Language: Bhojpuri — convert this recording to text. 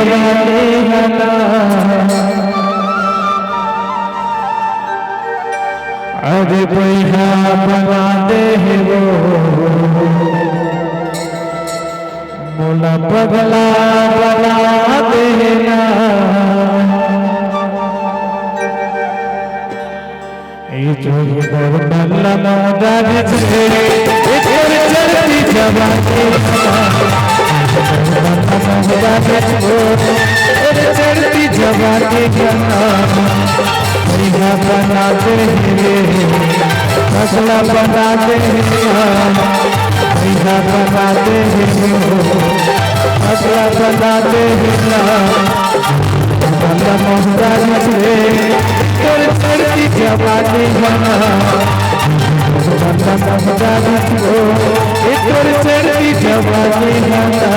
जवानी हना अरे पैसा बना दे वो मोला पगला बना देना जोगिंदर बल्ला मोदार छे एकर चलती जवानी चलती जवानी पैसा बना दे पगला बना दे पैसा बना दे पगला बना दे बल्ला मोदार छे चलती जवानी बना चलती जवानी बना